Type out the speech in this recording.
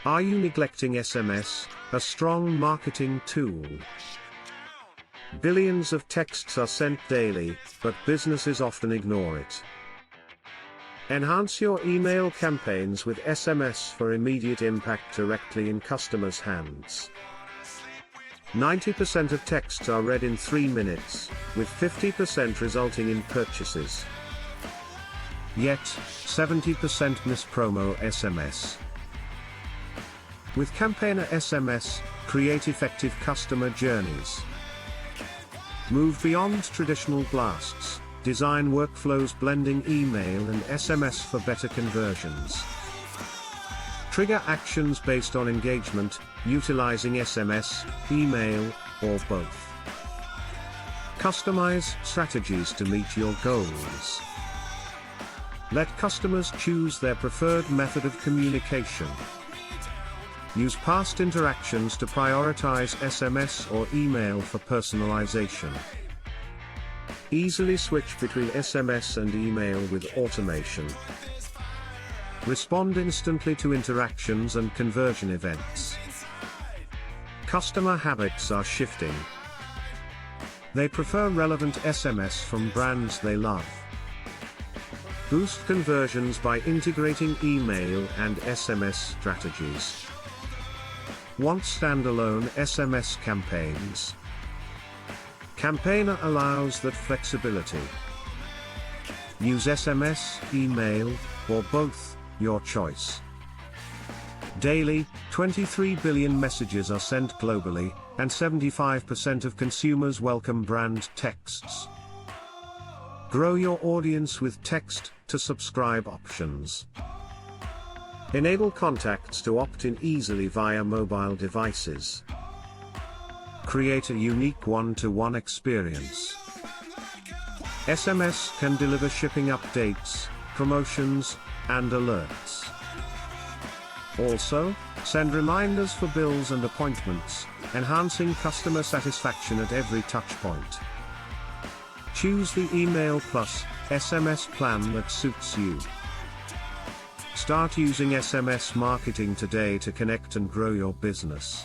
Are you neglecting SMS, a strong marketing tool? Billions of texts are sent daily, but businesses often ignore it. Enhance your email campaigns with SMS for immediate impact directly in customers' hands. 90% of texts are read in 3 minutes, with 50% resulting in purchases. Yet, 70% miss promo SMS. With Campaigner SMS, create effective customer journeys. Move beyond traditional blasts, design workflows blending email and SMS for better conversions. Trigger actions based on engagement, utilizing SMS, email, or both. Customize strategies to meet your goals. Let customers choose their preferred method of communication. Use past interactions to prioritize SMS or email for personalization. Easily switch between SMS and email with automation. Respond instantly to interactions and conversion events. Customer habits are shifting. They prefer relevant SMS from brands they love. Boost conversions by integrating email and SMS strategies. Want standalone SMS campaigns? Campaigner allows that flexibility. Use SMS, email, or both, your choice. Daily, 23 billion messages are sent globally, and 75% of consumers welcome brand texts. Grow your audience with text-to-subscribe options. Enable contacts to opt in easily via mobile devices. Create a unique one-to-one experience. SMS can deliver shipping updates, promotions, and alerts. Also, send reminders for bills and appointments, enhancing customer satisfaction at every touchpoint. Choose the email plus SMS plan that suits you. Start using SMS marketing today to connect and grow your business.